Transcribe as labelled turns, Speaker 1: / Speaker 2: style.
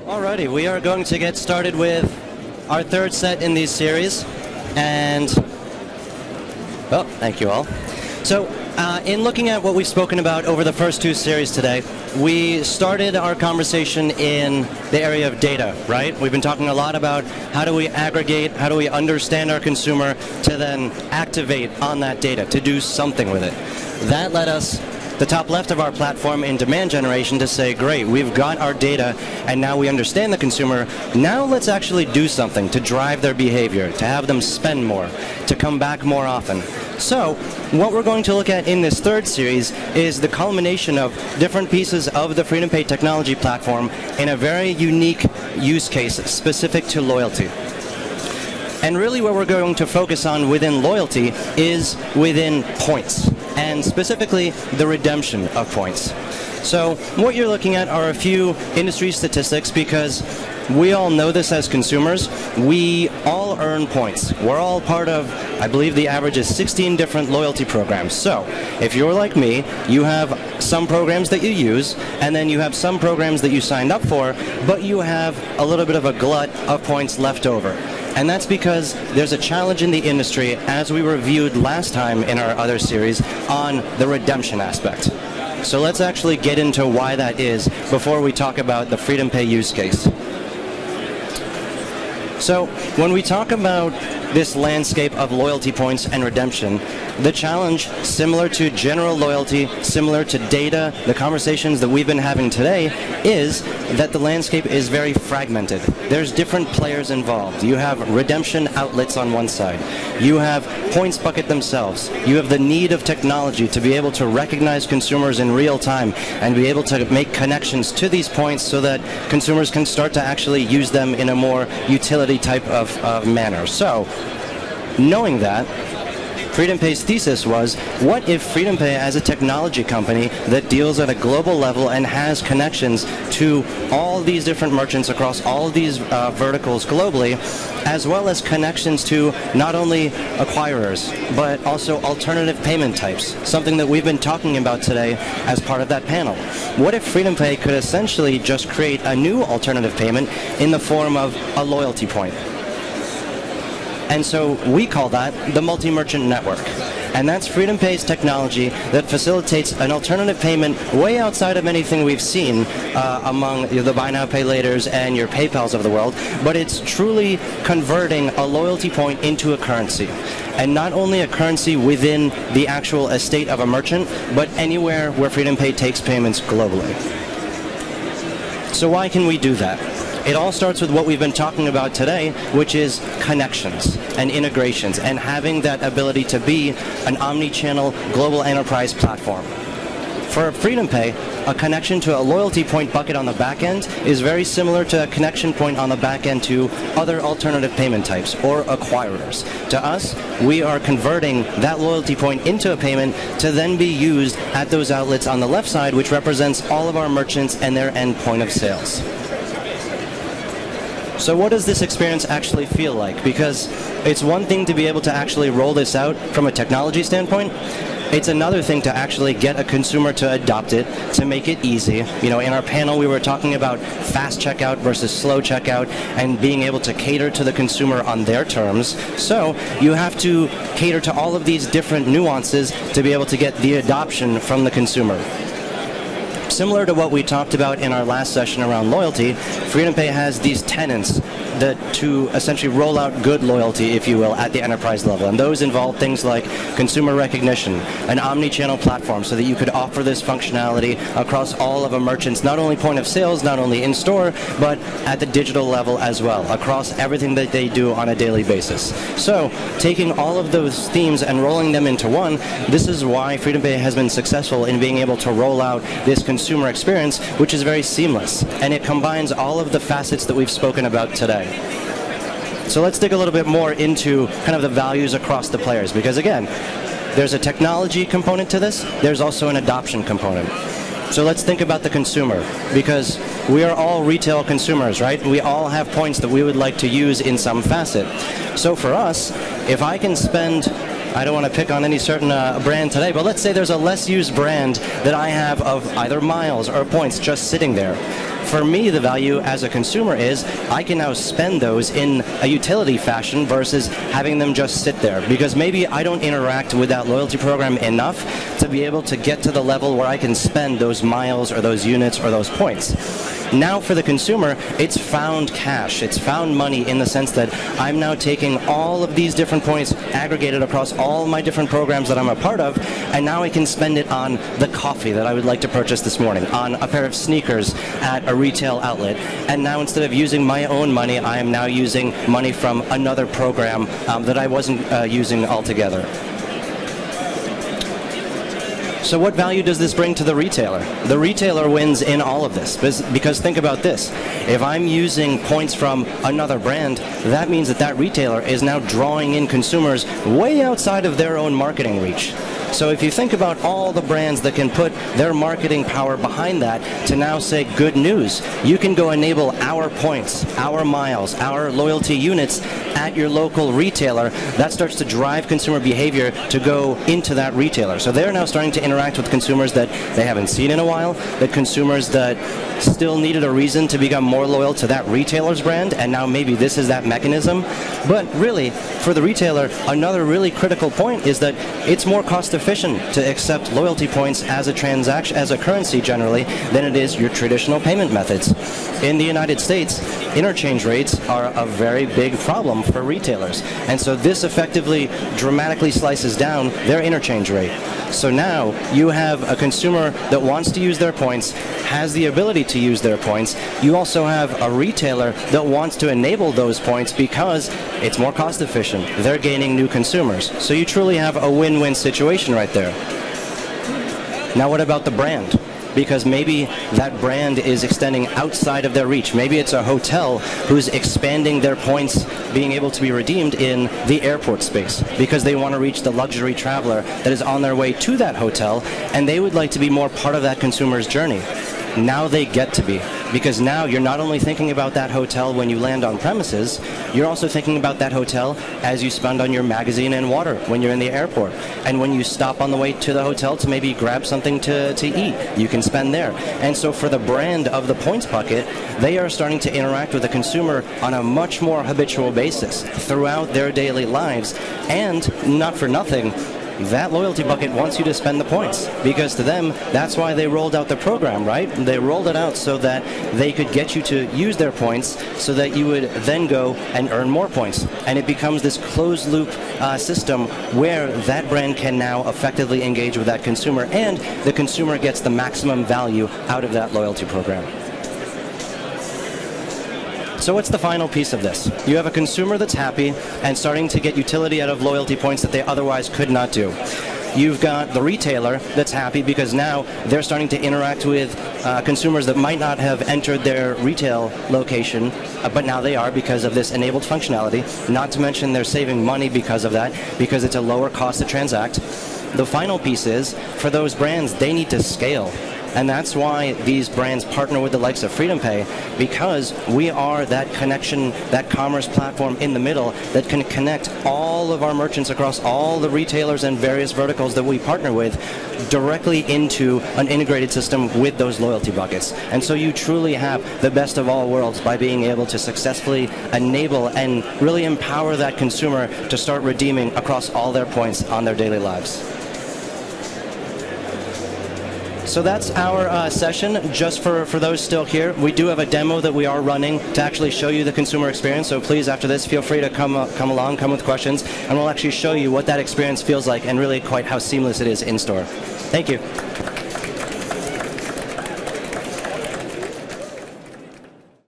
Speaker 1: Alrighty, we are going to get started with our third set in these series, and well, thank you all. So, in looking at what we've spoken about over the first two series today, we started our conversation in the area of data, right? We've been talking a lot about how do we aggregate, how do we understand our consumer to then activate on that data, to do something with it. That led us, the top left of our platform, in demand generation to say, great, we've got our data and now we understand the consumer. Now let's actually do something to drive their behavior, to have them spend more, to come back more often. So what we're going to look at in this third series is the culmination of different pieces of the FreedomPay technology platform in a very unique use case specific to loyalty. And really what we're going to focus on within loyalty is within points, and specifically the redemption of points. So what you're looking at are a few industry statistics, because we all know this as consumers. We all earn points. We're all part of, I believe the average is 16 different loyalty programs. So if you're like me, you have some programs that you use, and then you have some programs that you signed up for, but you have a little bit of a glut of points left over. And that's because there's a challenge in the industry, as we reviewed last time in our other series, on the redemption aspect. So let's actually get into why that is before we talk about the FreedomPay use case. So when we talk about this landscape of loyalty points and redemption, the challenge, similar to general loyalty, similar to data, the conversations that we've been having today, is that the landscape is very fragmented. There's different players involved. You have redemption outlets on one side. You have points bucket themselves. You have the need of technology to be able to recognize consumers in real time and be able to make connections to these points so that consumers can start to actually use them in a more utility type of manner. So, knowing that, FreedomPay's thesis was, what if FreedomPay, as a technology company that deals at a global level and has connections to all these different merchants across all these verticals globally, as well as connections to not only acquirers, but also alternative payment types, something that we've been talking about today as part of that panel. What if FreedomPay could essentially just create a new alternative payment in the form of a loyalty point? And so we call that the multi-merchant network. And that's FreedomPay's technology that facilitates an alternative payment way outside of anything we've seen among the buy now, pay laters and your PayPals of the world, but it's truly converting a loyalty point into a currency. And not only a currency within the actual estate of a merchant, but anywhere where FreedomPay takes payments globally. So why can we do that? It all starts with what we've been talking about today, which is connections and integrations and having that ability to be an omni-channel global enterprise platform. For FreedomPay, a connection to a loyalty point bucket on the back end is very similar to a connection point on the back end to other alternative payment types or acquirers. To us, we are converting that loyalty point into a payment to then be used at those outlets on the left side, which represents all of our merchants and their end point of sales. So what does this experience actually feel like? Because it's one thing to be able to actually roll this out from a technology standpoint. It's another thing to actually get a consumer to adopt it, to make it easy. You know, in our panel we were talking about fast checkout versus slow checkout and being able to cater to the consumer on their terms. So you have to cater to all of these different nuances to be able to get the adoption from the consumer. Similar to what we talked about in our last session around loyalty, FreedomPay has these tenets that to essentially roll out good loyalty, if you will, at the enterprise level. And those involve things like consumer recognition, an omni-channel platform so that you could offer this functionality across all of a merchant's, not only point of sales, not only in store, but at the digital level as well, across everything that they do on a daily basis. So taking all of those themes and rolling them into one, this is why FreedomPay has been successful in being able to roll out this consumer experience, which is very seamless, and it combines all of the facets that we've spoken about today. So let's dig a little bit more into kind of the values across the players, because again, there's a technology component to this, there's also an adoption component. So let's think about the consumer, because we are all retail consumers, right? We all have points that we would like to use in some facet. So for us, if I can spend, I don't want to pick on any certain brand today, but let's say there's a less used brand that I have of either miles or points just sitting there. For me, the value as a consumer is I can now spend those in a utility fashion versus having them just sit there, because maybe I don't interact with that loyalty program enough to be able to get to the level where I can spend those miles or those units or those points. Now for the consumer, it's found cash. It's found money in the sense that I'm now taking all of these different points aggregated across all my different programs that I'm a part of, and now I can spend it on the coffee that I would like to purchase this morning, on a pair of sneakers at a retail outlet. And now instead of using my own money, I am now using money from another program that I wasn't using altogether. So what value does this bring to the retailer? The retailer wins in all of this, because think about this. If I'm using points from another brand, that means that that retailer is now drawing in consumers way outside of their own marketing reach. So if you think about all the brands that can put their marketing power behind that to now say, good news, you can go enable our points, our miles, our loyalty units at your local retailer, that starts to drive consumer behavior to go into that retailer. So they're now starting to interact with consumers that they haven't seen in a while, the consumers that still needed a reason to become more loyal to that retailer's brand, and now maybe this is that mechanism. But really, for the retailer, another really critical point is that it's more cost efficient to accept loyalty points as a transaction, as a currency generally, than it is your traditional payment methods. In the United States, interchange rates are a very big problem for retailers, and so this effectively dramatically slices down their interchange rate. So now you have a consumer that wants to use their points, has the ability to use their points. You also have a retailer that wants to enable those points because it's more cost efficient. They're gaining new consumers. So you truly have a win-win situation right there. Now what about the brand? Because maybe that brand is extending outside of their reach. Maybe it's a hotel who's expanding their points being able to be redeemed in the airport space because they want to reach the luxury traveler that is on their way to that hotel, and they would like to be more part of that consumer's journey. Now they get to be, because now you're not only thinking about that hotel when you land on premises, you're also thinking about that hotel as you spend on your magazine and water when you're in the airport. And when you stop on the way to the hotel to maybe grab something to eat, you can spend there. And so for the brand of the points bucket, they are starting to interact with the consumer on a much more habitual basis throughout their daily lives. And not for nothing, that loyalty bucket wants you to spend the points, because to them, that's why they rolled out the program, right? They rolled it out so that they could get you to use their points so that you would then go and earn more points. And it becomes this closed loop system where that brand can now effectively engage with that consumer, and the consumer gets the maximum value out of that loyalty program. So what's the final piece of this? You have a consumer that's happy and starting to get utility out of loyalty points that they otherwise could not do. You've got the retailer that's happy because now they're starting to interact with consumers that might not have entered their retail location, but now they are because of this enabled functionality. Not to mention they're saving money because of that, because it's a lower cost to transact. The final piece is, for those brands, they need to scale. And that's why these brands partner with the likes of FreedomPay, because we are that connection, that commerce platform in the middle that can connect all of our merchants across all the retailers and various verticals that we partner with directly into an integrated system with those loyalty buckets. And so you truly have the best of all worlds by being able to successfully enable and really empower that consumer to start redeeming across all their points on their daily lives. So that's our session. Just for those still here, we do have a demo that we are running to actually show you the consumer experience. So please, after this, feel free to come along, come with questions, and we'll actually show you what that experience feels like and really quite how seamless it is in store. Thank you.